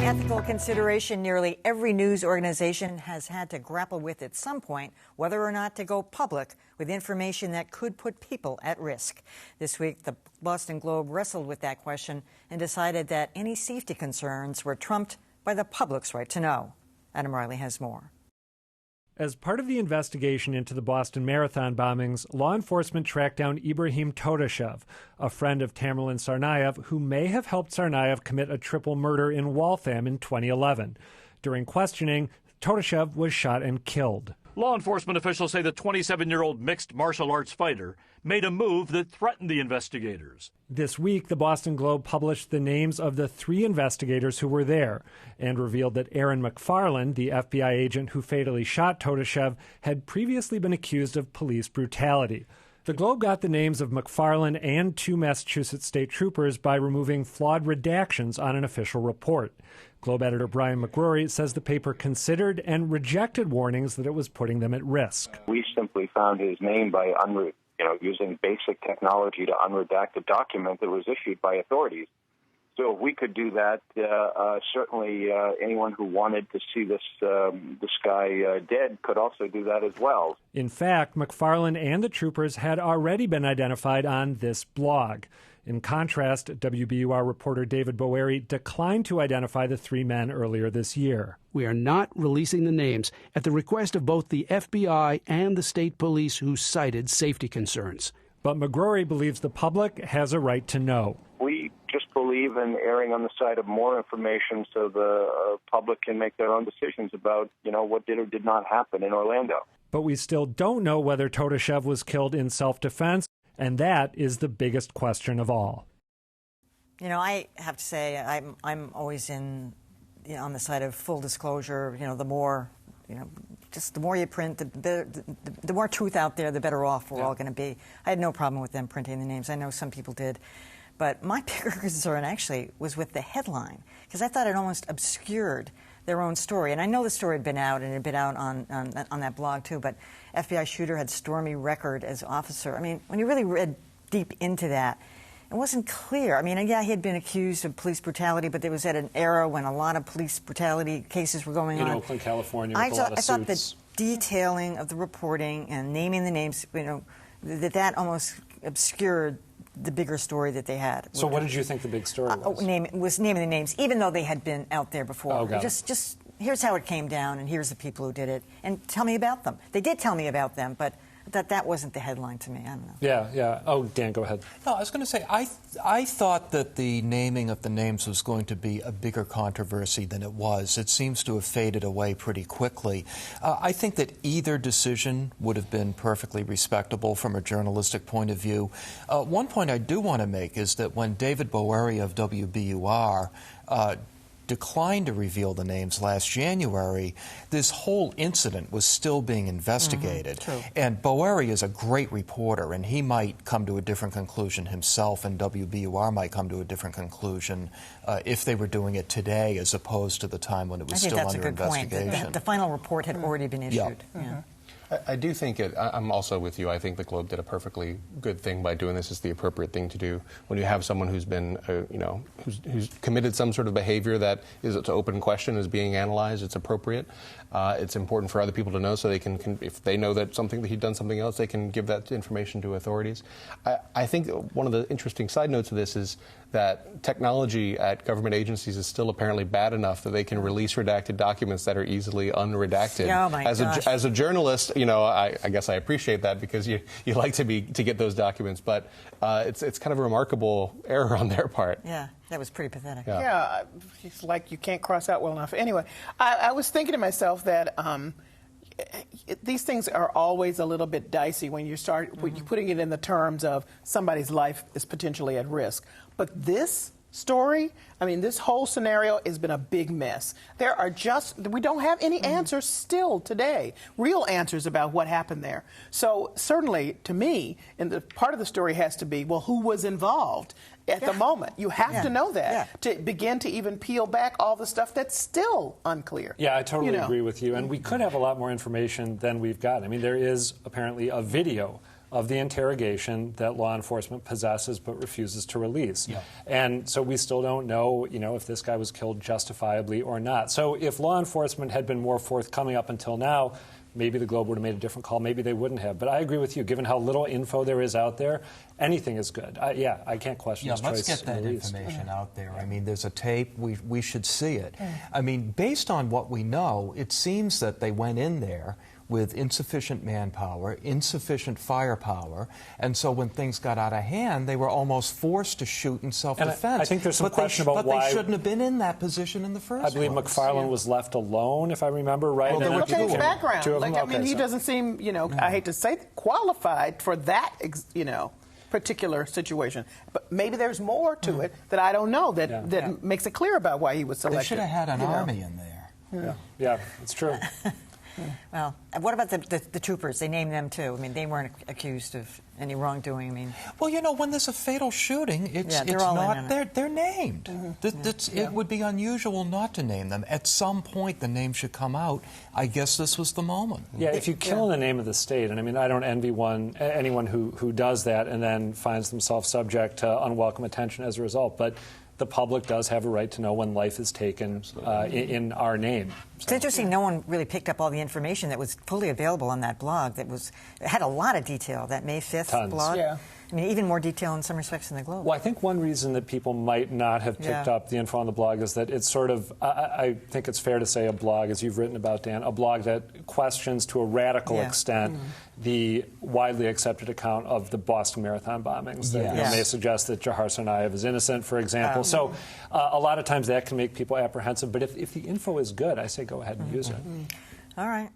ethical consideration nearly every news organization has had to grapple with at some point, whether or not to go public with information that could put people at risk. This week, the Boston Globe wrestled with that question and decided that any safety concerns were trumped by the public's right to know. Adam Reilly has more. As part of the investigation into the Boston Marathon bombings, law enforcement tracked down Ibrahim Todashev, a friend of Tamerlan Tsarnaev, who may have helped Tsarnaev commit a triple murder in Waltham in 2011. During questioning, Todashev was shot and killed. Law enforcement officials say the 27-year-old mixed martial arts fighter made a move that threatened the investigators. This week, the Boston Globe published the names of the 3 investigators who were there and revealed that Aaron McFarland, the FBI agent who fatally shot Todashev, had previously been accused of police brutality. The Globe got the names of McFarland and 2 Massachusetts state troopers by removing flawed redactions on an official report. Globe editor Brian McGrory says the paper considered and rejected warnings that it was putting them at risk. We simply found his name by using basic technology to unredact a document that was issued by authorities. So if we could do that, certainly anyone who wanted to see this guy dead could also do that as well. In fact, McFarland and the troopers had already been identified on this blog. In contrast, WBUR reporter David Bowery declined to identify the 3 men earlier this year. We are not releasing the names at the request of both the FBI and the state police who cited safety concerns. But McGrory believes the public has a right to know. We just believe in erring on the side of more information so the public can make their own decisions about, what did or did not happen in Orlando. But we still don't know whether Todashev was killed in self-defense, and that is the biggest question of all. I have to say I'm always on the side of full disclosure. The more, just the more you print, the more truth out there, the better off we're all going to be. I had no problem with them printing the names. I know some people did. But my bigger concern actually was with the headline, because I thought it almost obscured their own story. And I know the story had been out, and it had been out on that blog too, but FBI shooter had stormy record as officer. I mean, when you really read deep into that, it wasn't clear. I mean, yeah, he had been accused of police brutality, but there was at an era when a lot of police brutality cases were going on. In Oakland, California, with a lot of I thought suits. the detailing of the reporting and naming the names, that almost obscured the bigger story that they had. So what did you think the big story was? Naming the names, even though they had been out there before. Oh, got it. Just here's how it came down, and here's the people who did it, and tell me about them. They did tell me about them, but that wasn't the headline to me. I don't know. Yeah. Oh, Dan, go ahead. No, I was going to say, I thought that the naming of the names was going to be a bigger controversy than it was. It seems to have faded away pretty quickly. I think that either decision would have been perfectly respectable from a journalistic point of view. One point I do want to make is that when David Bowery of WBUR declined to reveal the names last January, this whole incident was still being investigated. And Bowery is a great reporter, and he might come to a different conclusion himself, and WBUR might come to a different conclusion if they were doing it today as opposed to the time when it was still under investigation. I think that's a good point. The final report had already been issued. Yeah. I do think I'm also with you. I think the Globe did a perfectly good thing by doing this. It's the appropriate thing to do when you have someone who's been, who's committed some sort of behavior that is an open question, is being analyzed. It's appropriate. It's important for other people to know, so they can if they know that he'd done something else, they can give that information to authorities. I think one of the interesting side notes of this is that technology at government agencies is still apparently bad enough that they can release redacted documents that are easily unredacted. Oh my gosh. As a journalist, I guess I appreciate that because you like to get those documents, but it's kind of a remarkable error on their part. Yeah, that was pretty pathetic. Yeah, it's like you can't cross out well enough. Anyway, I was thinking to myself that these things are always a little bit dicey when you're putting it in the terms of somebody's life is potentially at risk. But this story, this whole scenario has been a big mess. We don't have any answers still today, real answers about what happened there. So certainly, to me, and the part of the story has to be, well, who was involved at the moment? You have to know that to begin to even peel back all the stuff that's still unclear. Yeah, I totally agree with you. And we could have a lot more information than we've got. There is apparently a video of the interrogation that law enforcement possesses but refuses to release. Yeah. And so we still don't know, if this guy was killed justifiably or not. So if law enforcement had been more forthcoming up until now, maybe the Globe would have made a different call. Maybe they wouldn't have. But I agree with you. Given how little info there is out there, anything is good. I can't question his choice. Let's get that information out there. I mean, there's a tape. We should see it. I mean, based on what we know, it seems that they went in there with insufficient manpower, insufficient firepower, and so when things got out of hand, they were almost forced to shoot in self-defense. And I think there's some question about why... But they shouldn't have been in that position in the first place. I believe McFarland was left alone, if I remember right. Well, Look at his background. Two of them? I mean, he doesn't seem, I hate to say, qualified for that, particular situation. But maybe there's more to it that I don't know that makes it clear about why he was selected. They should have had an army in there. Yeah, it's true. Well, what about the troopers? They named them too. I mean, they weren't accused of any wrongdoing. I mean, well, when there's a fatal shooting, they're named. It would be unusual not to name them. At some point, the name should come out. I guess this was the moment. Yeah, if you kill in the name of the state, and I mean, I don't envy anyone who does that and then finds themselves subject to unwelcome attention as a result, but the public does have a right to know when life is taken in our name. So. It's interesting, no one really picked up all the information that was fully available on that blog. It had a lot of detail, that May 5th blog. Yeah. I mean, even more detail in some respects than the Globe. Well, I think one reason that people might not have picked up the info on the blog is that it's sort of, I think it's fair to say a blog, as you've written about, Dan, a blog that questions to a radical extent the widely accepted account of the Boston Marathon bombings. That may suggest that Jahar Tsarnaev is innocent, for example. So a lot of times that can make people apprehensive. But if the info is good, I say go ahead and use it. All right.